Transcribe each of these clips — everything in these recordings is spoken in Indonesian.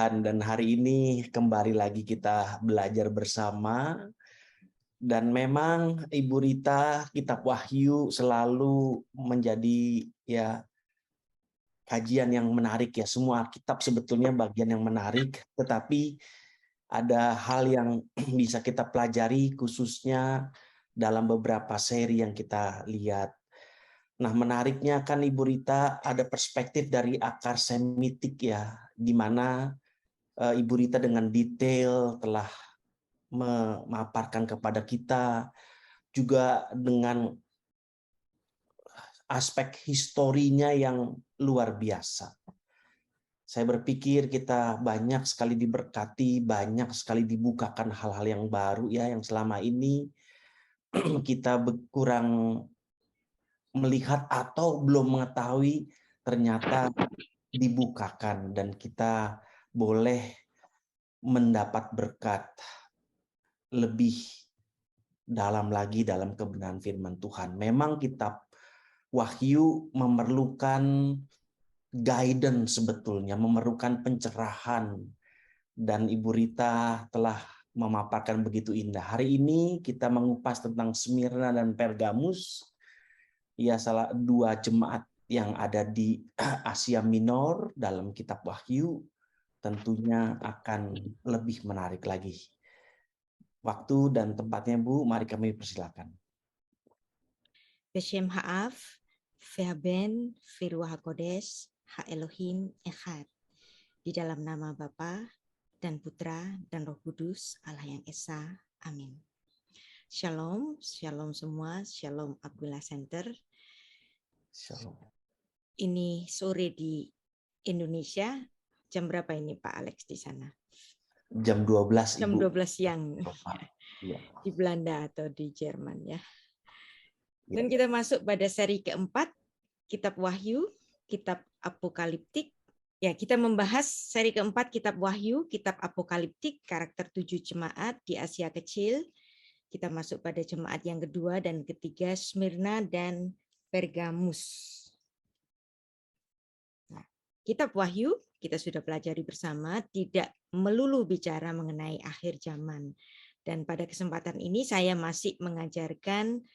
Tuhan, dan hari ini kembali lagi kita belajar bersama. Dan memang Ibu Rita, kitab Wahyu selalu menjadi kajian yang menarik ya. Semua kitab sebetulnya bagian yang menarik, tetapi ada hal yang bisa kita pelajari khususnya dalam beberapa seri yang kita lihat. Nah, menariknya kan Ibu Rita ada perspektif dari akar semitik ya, di mana Ibu Rita dengan detail telah memaparkan kepada kita, juga dengan aspek historinya yang luar biasa. Saya berpikir kita banyak sekali diberkati, banyak sekali dibukakan hal-hal yang baru ya, yang selama ini kita kurang melihat atau belum mengetahui ternyata dibukakan, dan kita boleh mendapat berkat lebih dalam lagi dalam kebenaran firman Tuhan. Memang kitab Wahyu memerlukan guidance sebetulnya, memerlukan pencerahan, dan Ibu Rita telah memaparkan begitu indah. Hari ini kita mengupas tentang Smyrna dan Pergamus, ya salah dua jemaat yang ada di Asia Minor dalam kitab Wahyu. Tentunya akan lebih menarik lagi. Waktu dan tempatnya Bu, mari kami persilakan. Beshem Ha'af, Ve'aben, Firuah HaKodesh, Ha-Elohim Echad. Di dalam nama Bapa dan Putra dan Roh Kudus, Allah yang Esa. Amin. Shalom, shalom semua, shalom Abdullah Center. Shalom. Ini sore di Indonesia, jam berapa ini Pak Alex di sana? Jam 12 Jam Ibu. 12 siang Ya. di Belanda atau di Jerman ya. Ya. Dan kita masuk pada seri keempat, Kitab Wahyu, Kitab Apokaliptik. Ya, kita membahas seri keempat Kitab Wahyu, Kitab Apokaliptik, karakter 7 jemaat di Asia Kecil. Kita masuk pada jemaat yang kedua dan ketiga, Smyrna dan Pergamus. Nah, Kitab Wahyu kita sudah pelajari bersama, tidak melulu bicara mengenai akhir zaman. Dan pada kesempatan ini saya masih mengajarkan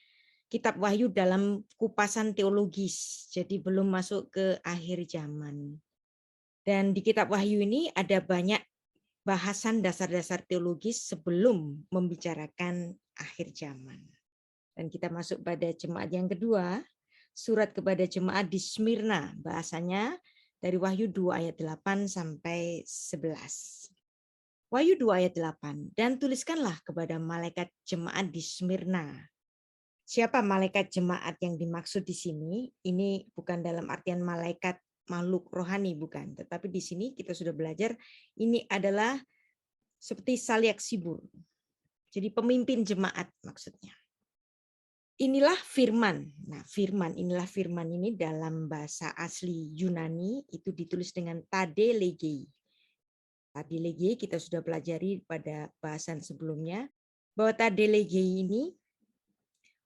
Kitab Wahyu dalam kupasan teologis, jadi belum masuk ke akhir zaman. Dan di Kitab Wahyu ini ada banyak bahasan dasar-dasar teologis sebelum membicarakan akhir zaman. Dan kita masuk pada jemaat yang kedua, surat kepada jemaat di Smyrna, bahasanya dari Wahyu 2 ayat 8 sampai 11. Wahyu 2 ayat 8, dan tuliskanlah kepada malaikat jemaat di Smyrna. Siapa malaikat jemaat yang dimaksud di sini? Ini bukan dalam artian malaikat makhluk rohani, bukan. Tetapi di sini kita sudah belajar, ini adalah seperti Saliak Sibur. Jadi pemimpin jemaat maksudnya. Inilah firman. Nah, inilah firman ini dalam bahasa asli Yunani itu ditulis dengan tade legei. Tade legei kita sudah pelajari pada bahasan sebelumnya bahwa tade legei ini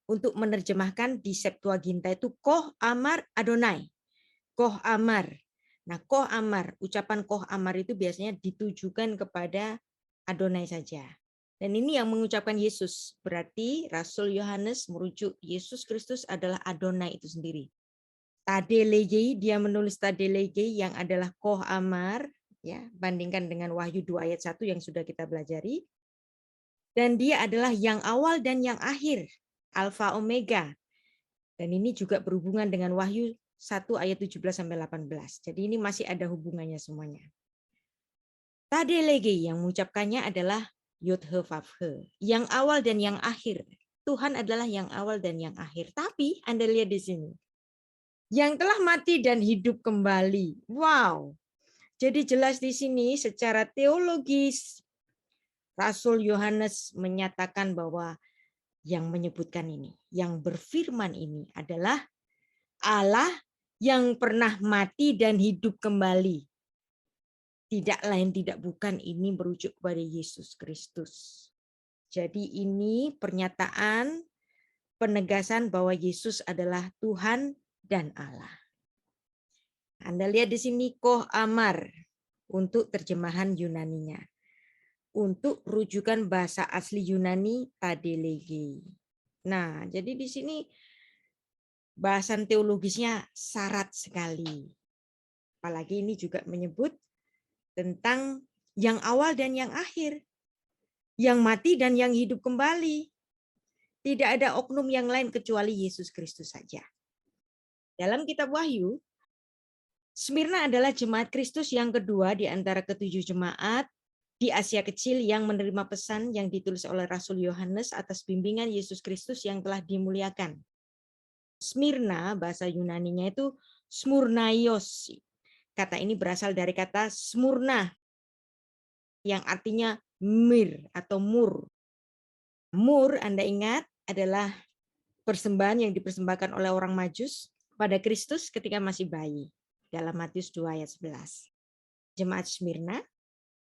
untuk menerjemahkan di Septuaginta itu koh amar Adonai. Koh amar. Nah, koh amar, ucapan koh amar itu biasanya ditujukan kepada Adonai saja. Dan ini yang mengucapkan Yesus. Berarti Rasul Yohanes merujuk Yesus Kristus adalah Adonai itu sendiri. Tade legei, dia menulis tade legei yang adalah koh amar, ya, bandingkan dengan Wahyu 2 ayat 1 yang sudah kita pelajari. Dan dia adalah yang awal dan yang akhir, Alfa Omega. Dan ini juga berhubungan dengan Wahyu 1 ayat 17 sampai 18. Jadi ini masih ada hubungannya semuanya. Tade legei yang mengucapkannya adalah Yod-He-Vav-He, yang awal dan yang akhir. Tuhan adalah yang awal dan yang akhir. Tapi Anda lihat di sini. Yang telah mati dan hidup kembali. Wow. Jadi jelas di sini secara teologis Rasul Yohanes menyatakan bahwa yang menyebutkan ini, yang berfirman ini adalah Allah yang pernah mati dan hidup kembali. Tidak lain tidak bukan, ini merujuk kepada Yesus Kristus. Jadi ini pernyataan penegasan bahwa Yesus adalah Tuhan dan Allah. Anda lihat di sini koh amar. untuk terjemahan Yunaninya. Untuk rujukan bahasa asli Yunani tadelege. Nah, jadi di sini bahasan teologisnya syarat sekali. Apalagi ini juga menyebut tentang yang awal dan yang akhir, yang mati dan yang hidup kembali. Tidak ada oknum yang lain kecuali Yesus Kristus saja. Dalam kitab Wahyu, Smyrna adalah jemaat Kristus yang kedua di antara ketujuh jemaat di Asia Kecil yang menerima pesan yang ditulis oleh Rasul Yohanes atas bimbingan Yesus Kristus yang telah dimuliakan. Smyrna, bahasa Yunaninya itu smurnaios. Kata ini berasal dari kata smurna, yang artinya mir atau mur. Mur, Anda ingat, adalah persembahan yang dipersembahkan oleh orang Majus pada Kristus ketika masih bayi. Dalam Matius 2 ayat 11. Jemaat Smyrna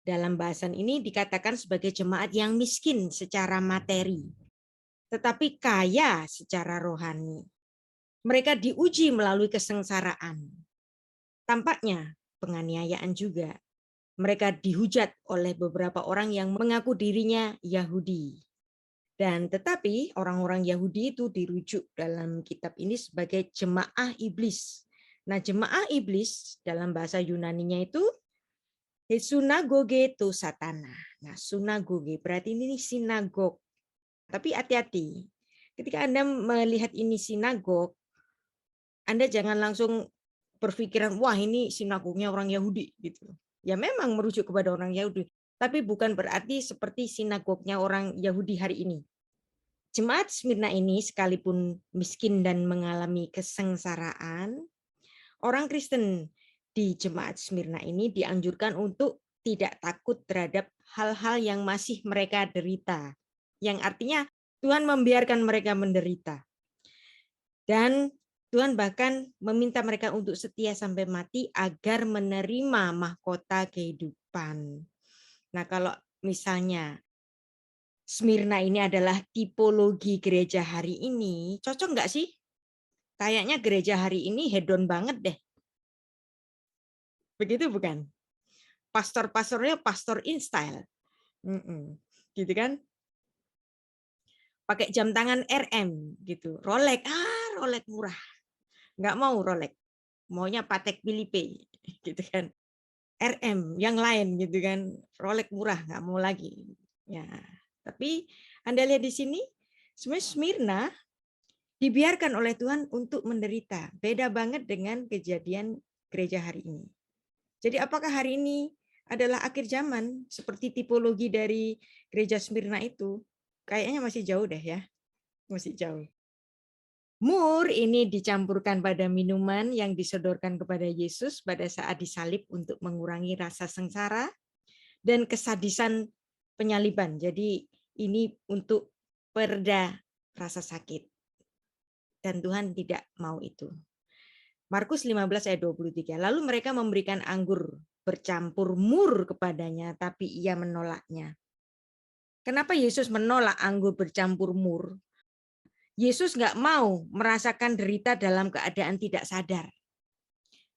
dalam bahasan ini dikatakan sebagai jemaat yang miskin secara materi, tetapi kaya secara rohani. Mereka diuji melalui kesengsaraan. Tampaknya penganiayaan juga. Mereka dihujat oleh beberapa orang yang mengaku dirinya Yahudi. Dan tetapi orang-orang Yahudi itu dirujuk dalam kitab ini sebagai jemaah iblis. Nah, jemaah iblis dalam bahasa Yunaninya itu sunagoge to satana. Nah, sunagoge berarti ini sinagog. Tapi hati-hati. Ketika Anda melihat ini sinagog, Anda jangan langsung berpikiran, wah ini sinagognya orang Yahudi gitu. Ya memang merujuk kepada orang Yahudi, tapi bukan berarti seperti sinagognya orang Yahudi hari ini. Jemaat Smyrna ini sekalipun miskin dan mengalami kesengsaraan, orang Kristen di jemaat Smyrna ini dianjurkan untuk tidak takut terhadap hal-hal yang masih mereka derita. Yang artinya Tuhan membiarkan mereka menderita. Dan Tuhan bahkan meminta mereka untuk setia sampai mati agar menerima mahkota kehidupan. Nah, kalau misalnya Smyrna ini adalah tipologi gereja hari ini, cocok nggak sih? Kayaknya gereja hari ini hedon banget deh. Begitu bukan? Pastor-pastornya pastor in style. Gitu kan? Pakai jam tangan RM gitu. Rolex, Rolex murah. Nggak mau Rolex. Maunya Patek Philippe gitu kan. RM yang lain gitu kan. Rolex murah nggak mau lagi. Ya, tapi Anda lihat di sini sebenarnya Smyrna dibiarkan oleh Tuhan untuk menderita. Beda banget dengan kejadian gereja hari ini. Jadi apakah hari ini adalah akhir zaman seperti tipologi dari gereja Smyrna itu? Kayaknya masih jauh deh ya. Masih jauh. Mur ini dicampurkan pada minuman yang disodorkan kepada Yesus pada saat disalib untuk mengurangi rasa sengsara dan kesadisan penyaliban. Jadi ini untuk pereda rasa sakit. Dan Tuhan tidak mau itu. Markus 15 ayat 23. Lalu mereka memberikan anggur bercampur mur kepadanya, tapi ia menolaknya. Kenapa Yesus menolak anggur bercampur mur? Yesus nggak mau merasakan derita dalam keadaan tidak sadar.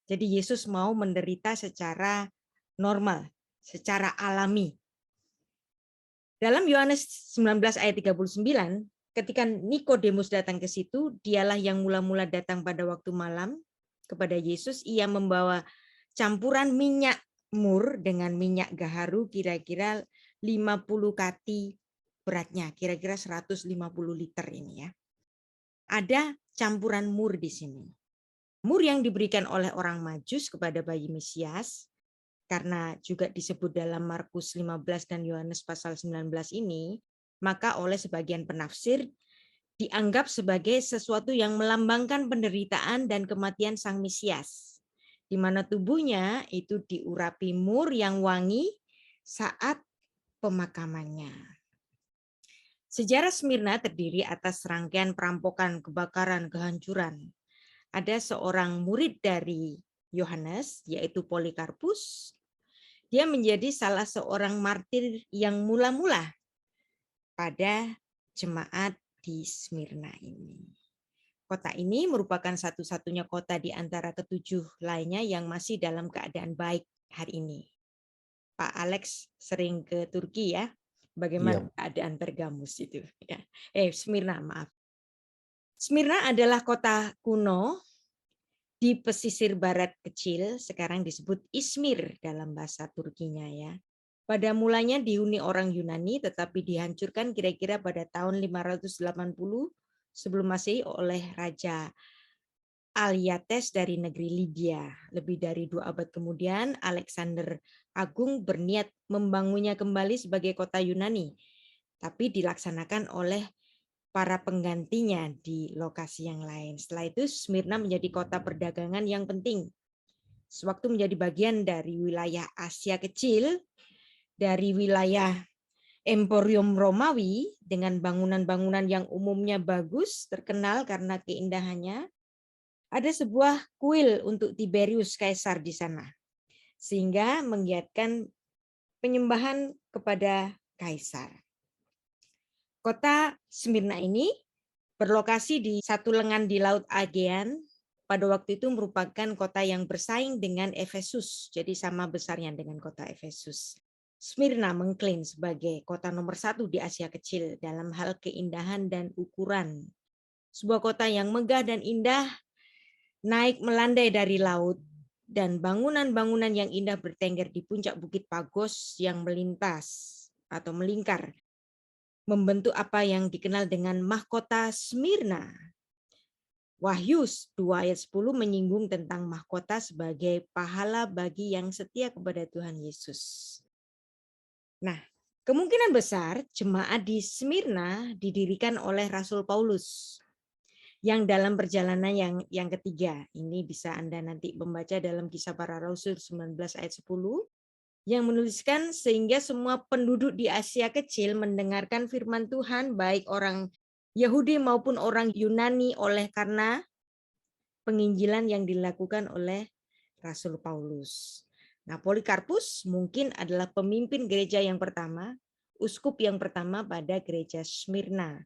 Jadi Yesus mau menderita secara normal, secara alami. Dalam Yohanes 19 ayat 39, ketika Nikodemus datang ke situ, dialah yang mula-mula datang pada waktu malam kepada Yesus. Ia membawa campuran minyak mur dengan minyak gaharu kira-kira 50 kati beratnya, kira-kira 150 liter ini ya. Ada campuran mur di sini. Mur yang diberikan oleh orang Majus kepada bayi Mesias, karena juga disebut dalam Markus 15 dan Yohanes pasal 19 ini, maka oleh sebagian penafsir dianggap sebagai sesuatu yang melambangkan penderitaan dan kematian Sang Mesias, di mana tubuhnya itu diurapi mur yang wangi saat pemakamannya. Sejarah Smyrna terdiri atas rangkaian perampokan, kebakaran, kehancuran. Ada seorang murid dari Yohanes, yaitu Polikarpus. Dia menjadi salah seorang martir yang mula-mula pada jemaat di Smyrna ini. Kota ini merupakan satu-satunya kota di antara ketujuh lainnya yang masih dalam keadaan baik hari ini. Pak Alex sering ke Turki ya. Bagaimana Iya, keadaan Pergamus itu ya. Smyrna, maaf. Smyrna adalah kota kuno di pesisir barat kecil, sekarang disebut Izmir dalam bahasa Turkinya ya. Pada mulanya dihuni orang Yunani, tetapi dihancurkan kira-kira pada tahun 580 sebelum Masehi oleh Raja Alyates dari negeri Lydia. Lebih dari 2 abad kemudian, Alexander Agung berniat membangunnya kembali sebagai kota Yunani, tapi dilaksanakan oleh para penggantinya di lokasi yang lain. Setelah itu Smyrna menjadi kota perdagangan yang penting. Sewaktu menjadi bagian dari wilayah Asia Kecil, dari wilayah Emporium Romawi dengan bangunan-bangunan yang umumnya bagus, terkenal karena keindahannya, ada sebuah kuil untuk Tiberius Kaisar di sana. Sehingga menggiatkan penyembahan kepada Kaisar. Kota Smyrna ini berlokasi di satu lengan di Laut Aegean, pada waktu itu merupakan kota yang bersaing dengan Efesus, jadi sama besarnya dengan kota Efesus. Smyrna mengklaim sebagai kota nomor 1 di Asia Kecil dalam hal keindahan dan ukuran. Sebuah kota yang megah dan indah, naik melandai dari laut, dan bangunan-bangunan yang indah bertengger di puncak Bukit Pagos yang melintas atau melingkar, membentuk apa yang dikenal dengan mahkota Smyrna. Wahyu 2 ayat 10 menyinggung tentang mahkota sebagai pahala bagi yang setia kepada Tuhan Yesus. Nah, kemungkinan besar jemaat di Smyrna didirikan oleh Rasul Paulus yang dalam perjalanan yang ketiga. Ini bisa Anda nanti membaca dalam Kisah Para Rasul 19 ayat 10 yang menuliskan sehingga semua penduduk di Asia Kecil mendengarkan firman Tuhan, baik orang Yahudi maupun orang Yunani, oleh karena penginjilan yang dilakukan oleh Rasul Paulus. Nah, Polikarpus mungkin adalah pemimpin gereja yang pertama, uskup yang pertama pada gereja Smyrna,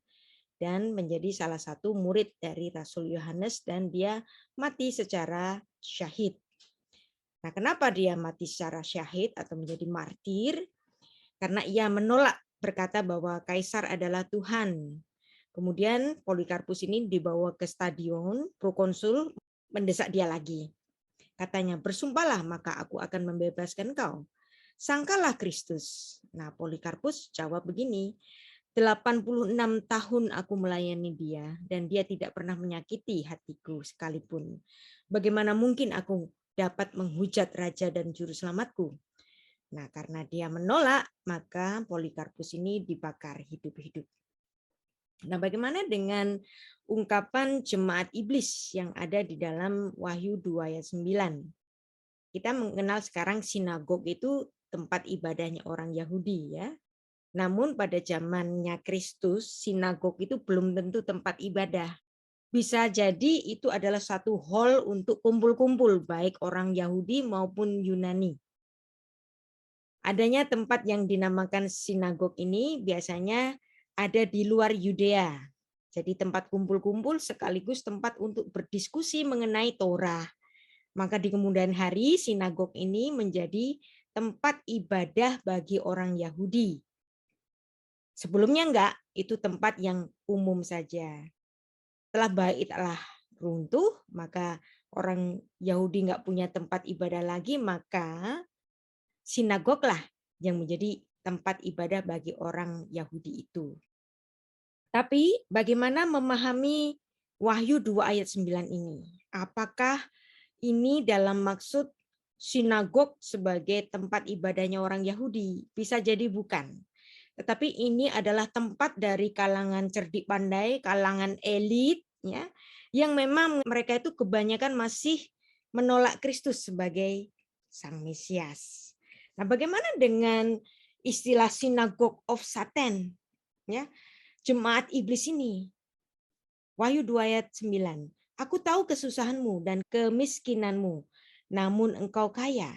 dan menjadi salah satu murid dari Rasul Yohanes, dan dia mati secara syahid. Nah, kenapa dia mati secara syahid atau menjadi martir? Karena ia menolak, berkata bahwa Kaisar adalah Tuhan. Kemudian Polikarpus ini dibawa ke stadion, prokonsul mendesak dia lagi. Katanya, bersumpahlah maka aku akan membebaskan kau. Sangkalah Kristus. Nah, Polikarpus jawab begini, 86 tahun aku melayani dia, dan dia tidak pernah menyakiti hatiku sekalipun. Bagaimana mungkin aku dapat menghujat Raja dan Juru Selamatku? Nah, karena dia menolak, maka Polikarpus ini dibakar hidup-hidup. Nah, bagaimana dengan ungkapan jemaat iblis yang ada di dalam Wahyu 2 ayat 9? Kita mengenal sekarang sinagog itu tempat ibadahnya orang Yahudi ya. Namun pada zamannya Kristus, sinagog itu belum tentu tempat ibadah. Bisa jadi itu adalah satu hall untuk kumpul-kumpul, baik orang Yahudi maupun Yunani. Adanya tempat yang dinamakan sinagog ini biasanya ada di luar Yudea. Jadi tempat kumpul-kumpul sekaligus tempat untuk berdiskusi mengenai Torah. Maka di kemudian hari sinagog ini menjadi tempat ibadah bagi orang Yahudi. Sebelumnya enggak, itu tempat yang umum saja. Setelah bait Allah runtuh, maka orang Yahudi enggak punya tempat ibadah lagi, maka sinagog lah yang menjadi tempat ibadah bagi orang Yahudi itu. Tapi bagaimana memahami Wahyu 2 ayat 9 ini? Apakah ini dalam maksud sinagog sebagai tempat ibadahnya orang Yahudi? Bisa jadi bukan. Tetapi ini adalah tempat dari kalangan cerdik pandai, kalangan elit, ya, yang memang mereka itu kebanyakan masih menolak Kristus sebagai Sang Mesias. Nah, bagaimana dengan istilah synagogue of Satan? Ya, jemaat iblis ini. Wahyu 2 ayat 9. Aku tahu kesusahanmu dan kemiskinanmu, namun engkau kaya.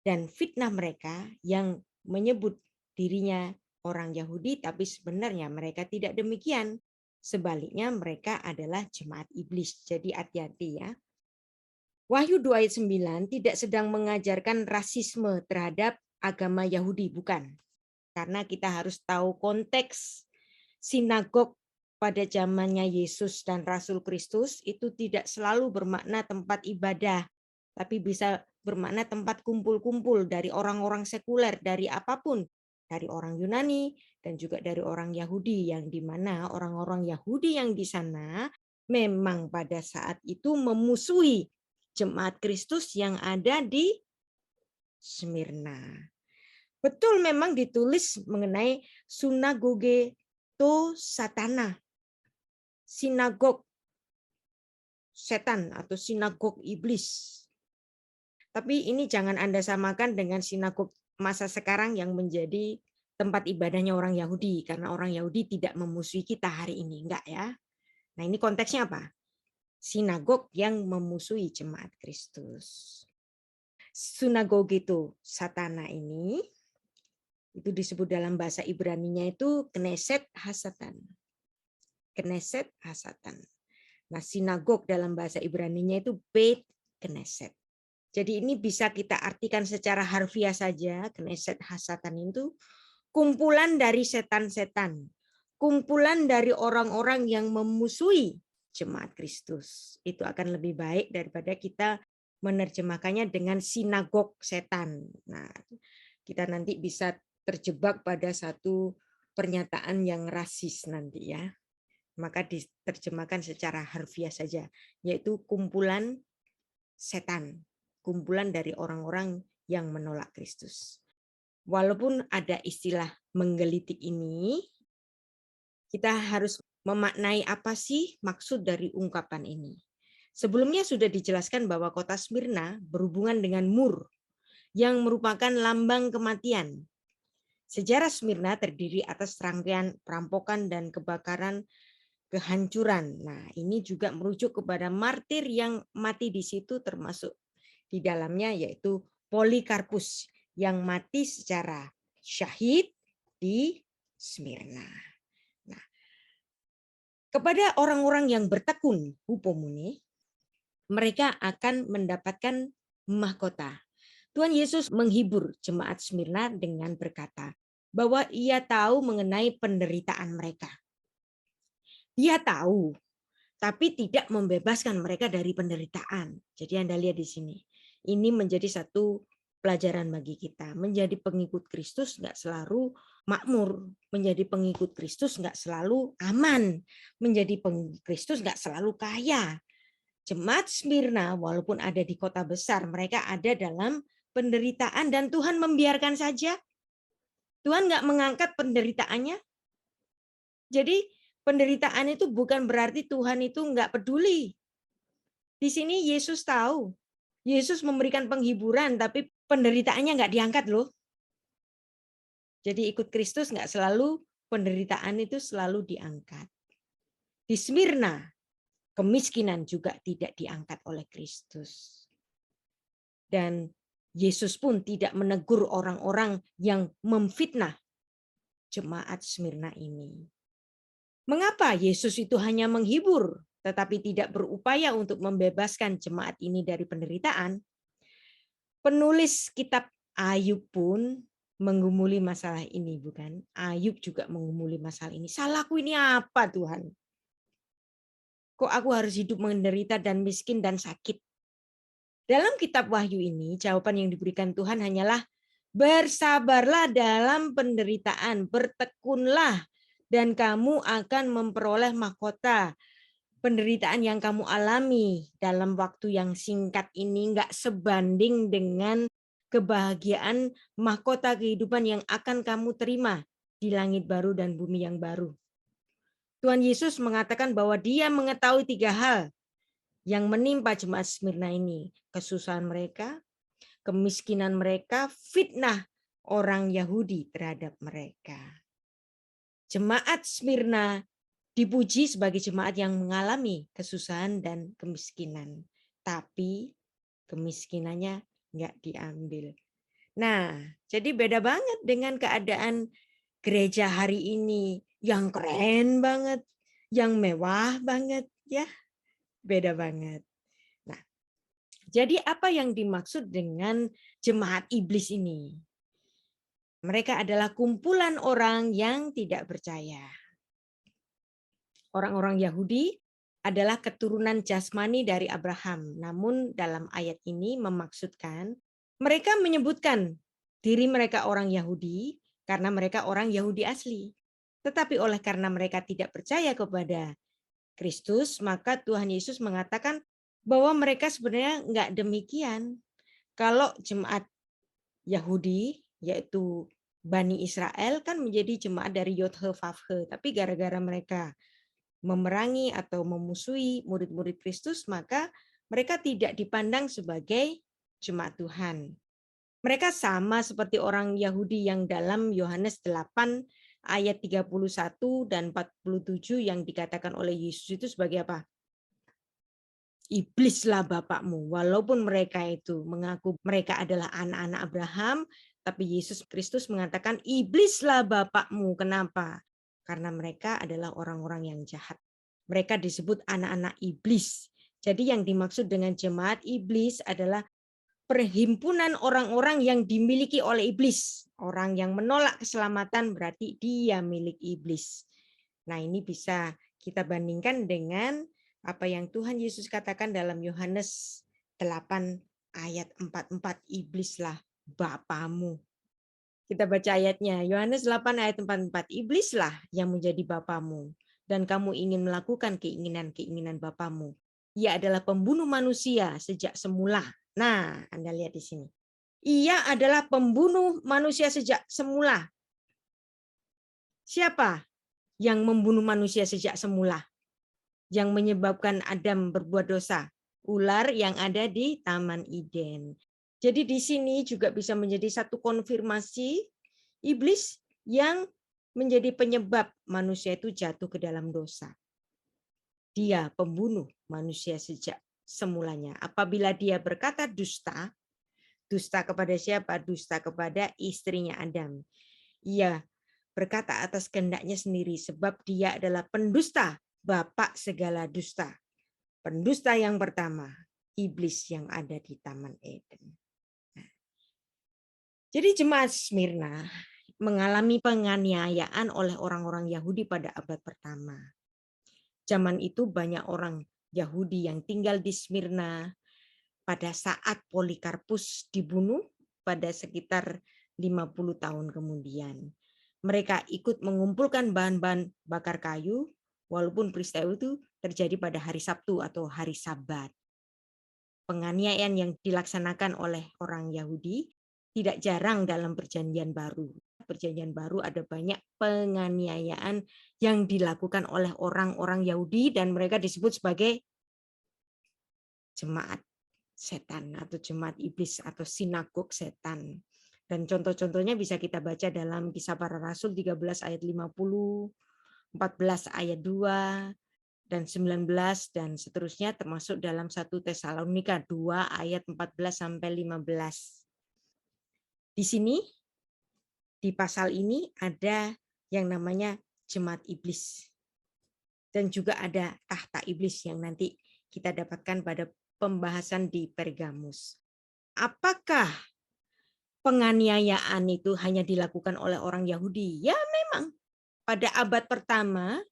Dan fitnah mereka yang menyebut dirinya orang Yahudi, tapi sebenarnya mereka tidak demikian. Sebaliknya mereka adalah jemaat iblis. Jadi hati-hati ya. Wahyu 2 ayat 9 tidak sedang mengajarkan rasisme terhadap agama Yahudi, bukan. Karena kita harus tahu konteks sinagog pada zamannya Yesus dan Rasul Kristus itu tidak selalu bermakna tempat ibadah, tapi bisa bermakna tempat kumpul-kumpul dari orang-orang sekuler, dari apapun, dari orang Yunani dan juga dari orang Yahudi, yang di mana orang-orang Yahudi yang di sana memang pada saat itu memusuhi jemaat Kristus yang ada di Smyrna. Betul, memang ditulis mengenai sunagoge to satana, sinagog setan atau sinagog iblis. Tapi ini jangan Anda samakan dengan sinagog masa sekarang yang menjadi tempat ibadahnya orang Yahudi, karena orang Yahudi tidak memusuhi kita hari ini, enggak ya. Nah, ini konteksnya apa? Sinagog yang memusuhi jemaat Kristus. Sunagoge to satana ini itu disebut dalam bahasa Ibraninya itu Knesset Hasatan. Knesset Hasatan. Nah, sinagog dalam bahasa Ibraninya itu Beit Knesset. Jadi ini bisa kita artikan secara harfiah saja. Knesset Hasatan itu kumpulan dari setan-setan. Kumpulan dari orang-orang yang memusuhi jemaat Kristus. Itu akan lebih baik daripada kita menerjemahkannya dengan sinagog setan. Nah, kita nanti bisa terjebak pada satu pernyataan yang rasis nanti ya. Maka diterjemahkan secara harfiah saja, yaitu kumpulan setan, kumpulan dari orang-orang yang menolak Kristus. Walaupun ada istilah menggelitik ini, kita harus memaknai apa sih maksud dari ungkapan ini. Sebelumnya sudah dijelaskan bahwa kota Smyrna berhubungan dengan mur, yang merupakan lambang kematian. Sejarah Smyrna terdiri atas rangkaian perampokan dan kebakaran, kehancuran. Nah, ini juga merujuk kepada martir yang mati di situ, termasuk di dalamnya yaitu Polikarpus yang mati secara syahid di Smyrna. Nah, kepada orang-orang yang bertekun hupomone, mereka akan mendapatkan mahkota. Tuhan Yesus menghibur jemaat Smyrna dengan berkata bahwa ia tahu mengenai penderitaan mereka. Dia tahu, tapi tidak membebaskan mereka dari penderitaan. Jadi Anda lihat di sini. Ini menjadi satu pelajaran bagi kita. Menjadi pengikut Kristus nggak selalu makmur. Menjadi pengikut Kristus nggak selalu aman. Menjadi pengikut Kristus nggak selalu kaya. Jemaat Smyrna walaupun ada di kota besar, mereka ada dalam penderitaan dan Tuhan membiarkan saja. Tuhan nggak mengangkat penderitaannya. Jadi penderitaan itu bukan berarti Tuhan itu nggak peduli. Di sini Yesus tahu. Yesus memberikan penghiburan, tapi penderitaannya nggak diangkat loh. Jadi ikut Kristus nggak selalu penderitaan itu selalu diangkat. Di Smyrna, kemiskinan juga tidak diangkat oleh Kristus. Dan Yesus pun tidak menegur orang-orang yang memfitnah jemaat Smyrna ini. Mengapa Yesus itu hanya menghibur, tetapi tidak berupaya untuk membebaskan jemaat ini dari penderitaan? Penulis kitab Ayub pun menggumuli masalah ini, bukan? Ayub juga menggumuli masalah ini. Salahku ini apa, Tuhan? Kok aku harus hidup menderita dan miskin dan sakit? Dalam kitab Wahyu ini, jawaban yang diberikan Tuhan hanyalah bersabarlah dalam penderitaan, bertekunlah, dan kamu akan memperoleh mahkota. Penderitaan yang kamu alami dalam waktu yang singkat ini nggak sebanding dengan kebahagiaan mahkota kehidupan yang akan kamu terima di langit baru dan bumi yang baru. Tuhan Yesus mengatakan bahwa Dia mengetahui 3 hal yang menimpa jemaat Smyrna ini. Kesusahan mereka, kemiskinan mereka, fitnah orang Yahudi terhadap mereka. Jemaat Smyrna dipuji sebagai jemaat yang mengalami kesusahan dan kemiskinan. Tapi kemiskinannya nggak diambil. Nah, jadi beda banget dengan keadaan gereja hari ini yang keren banget, yang mewah banget, ya. Beda banget. Jadi apa yang dimaksud dengan jemaat iblis ini? Mereka adalah kumpulan orang yang tidak percaya. Orang-orang Yahudi adalah keturunan jasmani dari Abraham. Namun dalam ayat ini memaksudkan mereka menyebutkan diri mereka orang Yahudi karena mereka orang Yahudi asli. Tetapi oleh karena mereka tidak percaya kepada Kristus, maka Tuhan Yesus mengatakan bahwa mereka sebenarnya enggak demikian. Kalau jemaat Yahudi, yaitu Bani Israel, kan menjadi jemaat dari Yod-He Vav-He. Tapi gara-gara mereka memerangi atau memusuhi murid-murid Kristus, maka mereka tidak dipandang sebagai jemaat Tuhan. Mereka sama seperti orang Yahudi yang dalam Yohanes 8 ayat 31 dan 47 yang dikatakan oleh Yesus itu sebagai apa? Iblislah bapakmu. Walaupun mereka itu mengaku mereka adalah anak-anak Abraham, tapi Yesus Kristus mengatakan iblislah bapakmu. Kenapa? Karena mereka adalah orang-orang yang jahat. Mereka disebut anak-anak iblis. Jadi yang dimaksud dengan jemaat iblis adalah perhimpunan orang-orang yang dimiliki oleh iblis. Orang yang menolak keselamatan berarti dia milik iblis. Nah, ini bisa kita bandingkan dengan apa yang Tuhan Yesus katakan dalam Yohanes 8 ayat 44, iblislah bapamu. Kita baca ayatnya, Yohanes 8 ayat 44, iblislah yang menjadi bapamu dan kamu ingin melakukan keinginan-keinginan bapamu. Ia adalah pembunuh manusia sejak semula. Nah, Anda lihat di sini. Ia adalah pembunuh manusia sejak semula. Siapa yang membunuh manusia sejak semula? Yang menyebabkan Adam berbuat dosa? Ular yang ada di Taman Eden. Jadi di sini juga bisa menjadi satu konfirmasi iblis yang menjadi penyebab manusia itu jatuh ke dalam dosa. Dia pembunuh manusia sejak semulanya. Apabila dia berkata dusta, dusta kepada siapa? Dusta kepada istrinya Adam. Ia berkata atas kehendaknya sendiri sebab dia adalah pendusta, bapak segala dusta. Pendusta yang pertama, iblis yang ada di Taman Eden. Jadi jemaat Smyrna mengalami penganiayaan oleh orang-orang Yahudi pada abad pertama. Zaman itu banyak orang Yahudi yang tinggal di Smyrna pada saat Polikarpus dibunuh pada sekitar 50 tahun kemudian. Mereka ikut mengumpulkan bahan-bahan bakar kayu walaupun peristiwa itu terjadi pada hari Sabtu atau hari Sabat. Penganiayaan yang dilaksanakan oleh orang Yahudi tidak jarang dalam Perjanjian Baru. Perjanjian Baru ada banyak penganiayaan yang dilakukan oleh orang-orang Yahudi dan mereka disebut sebagai jemaat setan atau jemaat iblis atau sinagog setan. Dan contoh-contohnya bisa kita baca dalam Kisah Para Rasul 13 ayat 50, 14 ayat 2, dan 19 dan seterusnya termasuk dalam 1 Tesalonika 2 ayat 14 sampai 15. Di sini di pasal ini ada yang namanya jemaat iblis. Dan juga ada tahta iblis yang nanti kita dapatkan pada pembahasan di Pergamus. Apakah penganiayaan itu hanya dilakukan oleh orang Yahudi? Ya memang. Pada abad pertama,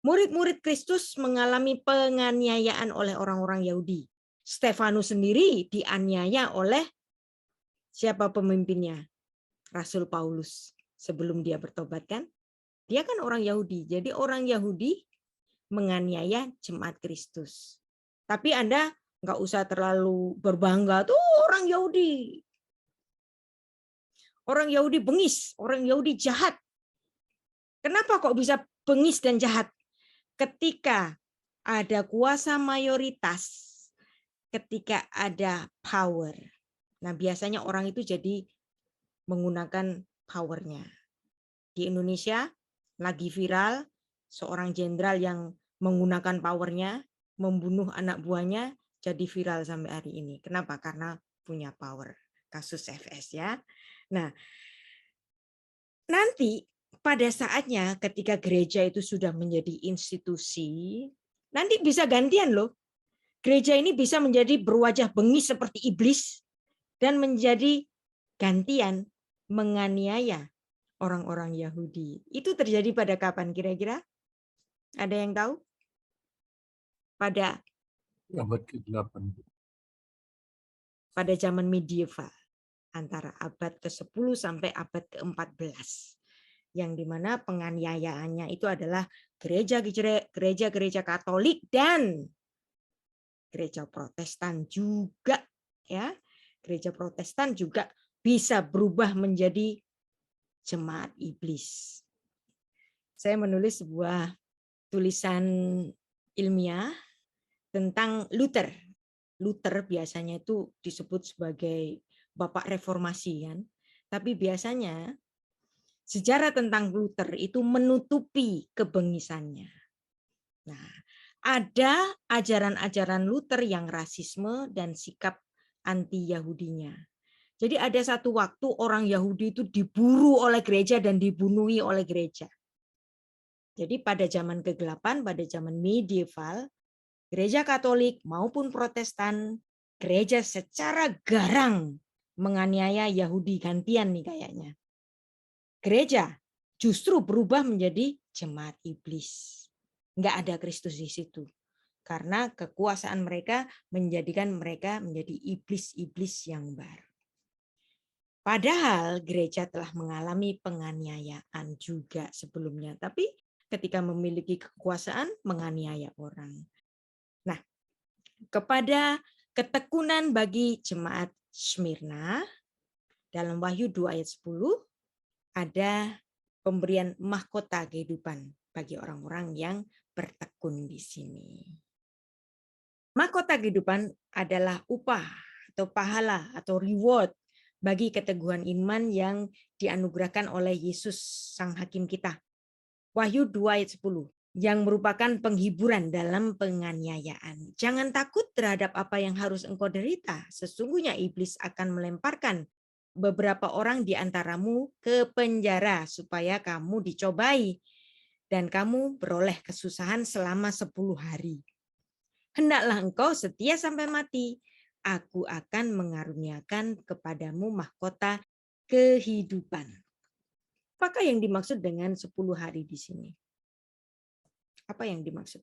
murid-murid Kristus mengalami penganiayaan oleh orang-orang Yahudi. Stefanus sendiri dianiaya oleh siapa pemimpinnya? Rasul Paulus sebelum dia bertobat kan? Dia kan orang Yahudi. Jadi orang Yahudi menganiaya jemaat Kristus. Tapi Anda nggak usah terlalu berbangga tuh orang Yahudi. Orang Yahudi bengis, orang Yahudi jahat. Kenapa kok bisa bengis dan jahat? Ketika ada kuasa mayoritas, ketika ada power. Nah, biasanya orang itu jadi menggunakan powernya. Di Indonesia lagi viral seorang jenderal yang menggunakan powernya membunuh anak buahnya, jadi viral sampai hari ini. Kenapa? Karena punya power. Kasus FS ya. Nah, nanti pada saatnya ketika gereja itu sudah menjadi institusi, nanti bisa gantian loh. Gereja ini bisa menjadi berwajah bengis seperti iblis dan menjadi gantian menganiaya orang-orang Yahudi. Itu terjadi pada kapan kira-kira? Ada yang tahu? Pada Abad ke-8. pada zaman medieval, antara abad ke-10 sampai abad ke-14. Yang dimana penganiayaannya itu adalah gereja-gereja Katolik dan gereja Protestan juga, ya. Gereja Protestan juga bisa berubah menjadi jemaat iblis. Saya menulis sebuah tulisan ilmiah tentang Luther. Luther biasanya itu disebut sebagai bapak reformasi, kan. Tapi biasanya sejarah tentang Luther itu menutupi kebengisannya. Nah, ada ajaran-ajaran Luther yang rasisme dan sikap anti-Yahudinya. Jadi ada satu waktu orang Yahudi itu diburu oleh gereja dan dibunuhi oleh gereja. Jadi pada zaman kegelapan, pada zaman medieval, gereja Katolik maupun Protestan, gereja secara garang menganiaya Yahudi gantian nih kayaknya. Gereja justru berubah menjadi jemaat iblis. Nggak ada Kristus di situ. Karena kekuasaan mereka menjadikan mereka menjadi iblis-iblis yang baru. Padahal gereja telah mengalami penganiayaan juga sebelumnya. Tapi ketika memiliki kekuasaan, menganiaya orang. Nah, kepada ketekunan bagi jemaat Smyrna, dalam Wahyu 2 ayat 10, ada pemberian mahkota kehidupan bagi orang-orang yang bertekun di sini. Mahkota kehidupan adalah upah atau pahala atau reward bagi keteguhan iman yang dianugerahkan oleh Yesus Sang Hakim kita. Wahyu 2 ayat 10, yang merupakan penghiburan dalam penganiayaan. Jangan takut terhadap apa yang harus engkau derita. Sesungguhnya iblis akan melemparkan beberapa orang di antaramu ke penjara supaya kamu dicobai dan kamu beroleh kesusahan selama 10 hari. Hendaklah engkau setia sampai mati. Aku akan mengaruniakan kepadamu mahkota kehidupan. Apakah yang dimaksud dengan 10 hari di sini? Apa yang dimaksud?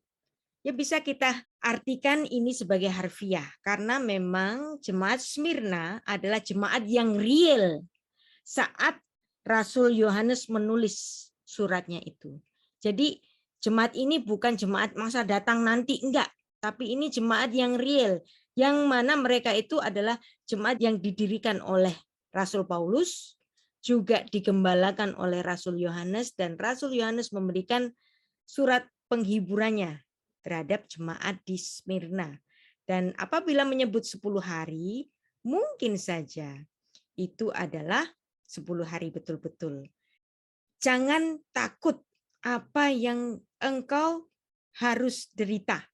Ya bisa kita artikan ini sebagai harfiah. Karena memang jemaat Smyrna adalah jemaat yang real saat Rasul Yohanes menulis suratnya itu. Jadi jemaat ini bukan jemaat masa datang nanti, enggak. Tapi ini jemaat yang real. Yang mana mereka itu adalah jemaat yang didirikan oleh Rasul Paulus, juga digembalakan oleh Rasul Yohanes, dan Rasul Yohanes memberikan surat penghiburannya terhadap jemaat di Smyrna. Dan apabila menyebut 10 hari, mungkin saja itu adalah 10 hari betul-betul. Jangan takut apa yang engkau harus derita.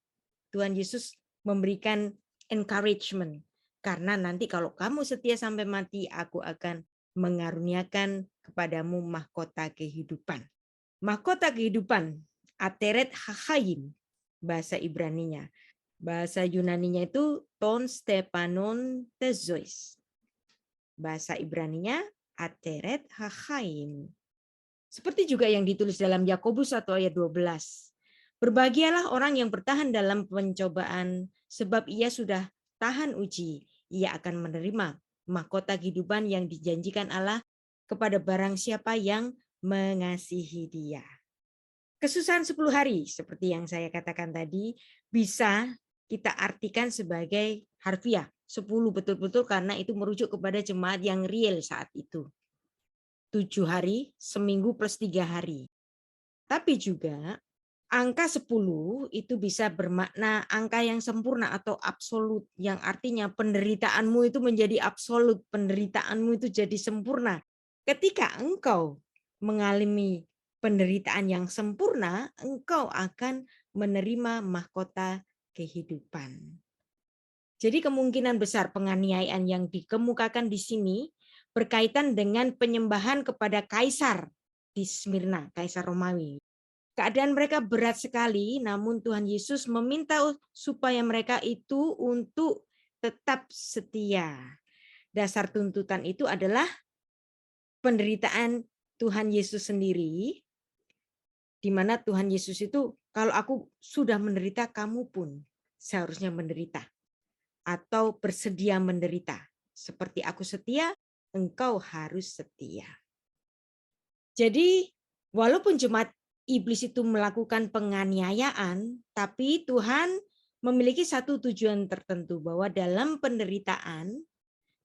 Tuhan Yesus memberikan encouragement. Karena nanti kalau kamu setia sampai mati, aku akan mengaruniakan kepadamu mahkota kehidupan. Mahkota kehidupan, Ateret Hachayim, bahasa Ibraninya. Bahasa Yunaninya itu Ton Stepanon Tezois. Bahasa Ibraninya Ateret Hachayim. Seperti juga yang ditulis dalam Yakobus 1 ayat 12. Berbahagialah orang yang bertahan dalam pencobaan, sebab ia sudah tahan uji. Ia akan menerima mahkota kehidupan yang dijanjikan Allah kepada barang siapa yang mengasihi dia. Kesusahan 10 hari, seperti yang saya katakan tadi, bisa kita artikan sebagai harfiah. 10 betul-betul karena itu merujuk kepada jemaat yang real saat itu. 7 hari, seminggu plus 3 hari. Tapi juga angka 10 itu bisa bermakna angka yang sempurna atau absolut, yang artinya penderitaanmu itu menjadi absolut, penderitaanmu itu jadi sempurna. Ketika engkau mengalami penderitaan yang sempurna, engkau akan menerima mahkota kehidupan. Jadi kemungkinan besar penganiayaan yang dikemukakan di sini berkaitan dengan penyembahan kepada kaisar di Smyrna, kaisar Romawi. Keadaan mereka berat sekali, namun Tuhan Yesus meminta supaya mereka itu untuk tetap setia. Dasar tuntutan itu adalah penderitaan Tuhan Yesus sendiri, di mana Tuhan Yesus itu, kalau aku sudah menderita, kamu pun seharusnya menderita atau bersedia menderita. Seperti aku setia, engkau harus setia. Jadi walaupun jemaat iblis itu melakukan penganiayaan, tapi Tuhan memiliki satu tujuan tertentu, bahwa dalam penderitaan,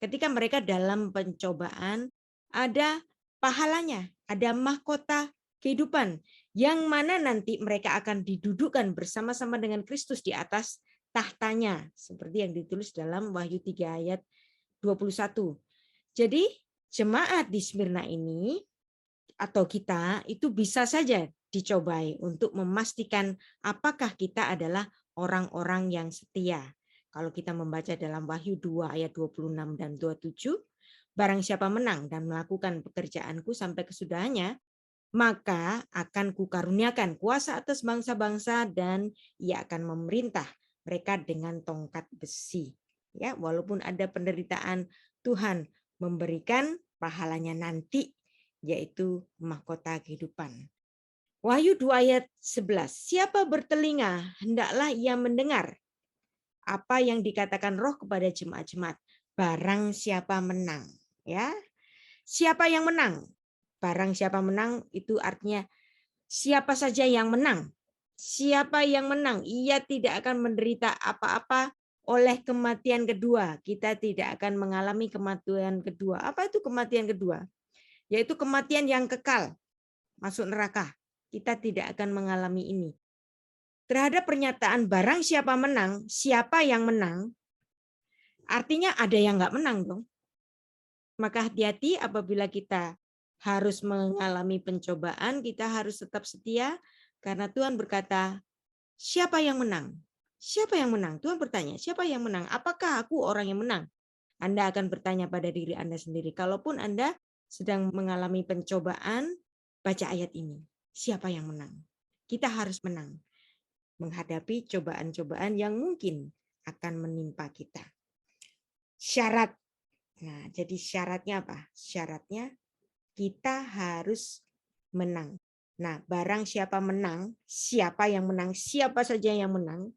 ketika mereka dalam pencobaan, ada pahalanya, ada mahkota kehidupan, yang mana nanti mereka akan didudukkan bersama-sama dengan Kristus di atas tahtanya, seperti yang ditulis dalam Wahyu 3 ayat 21. Jadi jemaat di Smyrna ini, atau kita, itu bisa saja dicobai untuk memastikan apakah kita adalah orang-orang yang setia. Kalau kita membaca dalam Wahyu 2 ayat 26 dan 27, barang siapa menang dan melakukan pekerjaanku sampai kesudahannya, maka akan kukaruniakan kuasa atas bangsa-bangsa dan ia akan memerintah mereka dengan tongkat besi. Ya, walaupun ada penderitaan, Tuhan memberikan pahalanya nanti, yaitu mahkota kehidupan. Wahyu 2 ayat 11. Siapa bertelinga, hendaklah ia mendengar apa yang dikatakan Roh kepada jemaat-jemaat. Barang siapa menang, ya. Siapa yang menang? Barang siapa menang itu artinya siapa saja yang menang. Siapa yang menang, ia tidak akan menderita apa-apa oleh kematian kedua. Kita tidak akan mengalami kematian kedua. Apa itu kematian kedua? Yaitu kematian yang kekal, masuk neraka. Kita tidak akan mengalami ini. Terhadap pernyataan barang siapa menang, siapa yang menang, artinya ada yang nggak menang dong. Maka hati-hati apabila kita harus mengalami pencobaan, kita harus tetap setia, karena Tuhan berkata, siapa yang menang? Siapa yang menang? Tuhan bertanya, siapa yang menang? Apakah aku orang yang menang? Anda akan bertanya pada diri Anda sendiri. Kalaupun Anda sedang mengalami pencobaan, baca ayat ini. Siapa yang menang? Kita harus menang menghadapi cobaan-cobaan yang mungkin akan menimpa kita. Syarat. Nah, jadi syaratnya apa? Syaratnya kita harus menang. Nah, barang siapa menang, siapa yang menang, siapa saja yang menang,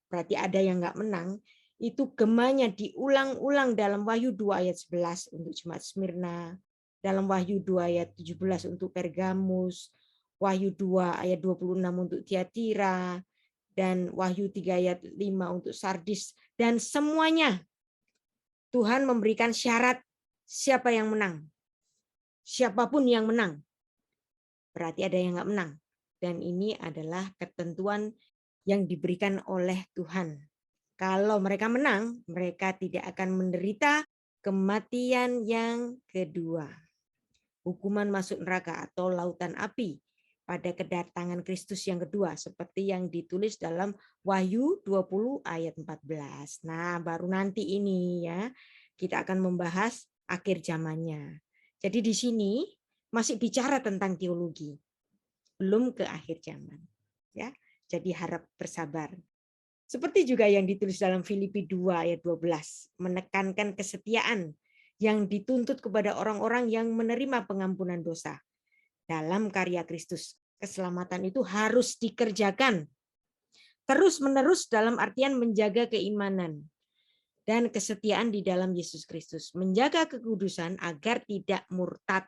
berarti ada yang nggak menang, itu gemanya diulang-ulang dalam Wahyu 2 ayat 11 untuk jemaat Smyrna, dalam Wahyu 2 ayat 17 untuk Pergamus, Wahyu 2 ayat 26 untuk Tiatira, dan Wahyu 3 ayat 5 untuk Sardis, dan semuanya Tuhan memberikan syarat siapa yang menang. Siapapun yang menang, berarti ada yang nggak menang. Dan ini adalah ketentuan yang diberikan oleh Tuhan. Kalau mereka menang, mereka tidak akan menderita kematian yang kedua. Hukuman masuk neraka atau lautan api pada kedatangan Kristus yang kedua, seperti yang ditulis dalam Wahyu 20 ayat 14. Nah, baru nanti ini ya, kita akan membahas akhir zamannya. Jadi di sini masih bicara tentang teologi, belum ke akhir zaman. Ya, jadi harap bersabar. Seperti juga yang ditulis dalam Filipi 2 ayat 12, menekankan kesetiaan yang dituntut kepada orang-orang yang menerima pengampunan dosa. Dalam karya Kristus, keselamatan itu harus dikerjakan terus-menerus dalam artian menjaga keimanan dan kesetiaan di dalam Yesus Kristus, menjaga kekudusan agar tidak murtad,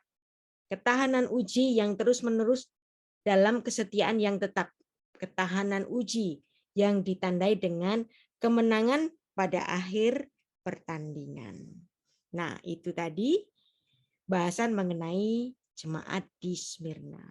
ketahanan uji yang terus-menerus dalam kesetiaan yang tetap, ketahanan uji yang ditandai dengan kemenangan pada akhir pertandingan. Nah, itu tadi bahasan mengenai jemaat di Smyrna.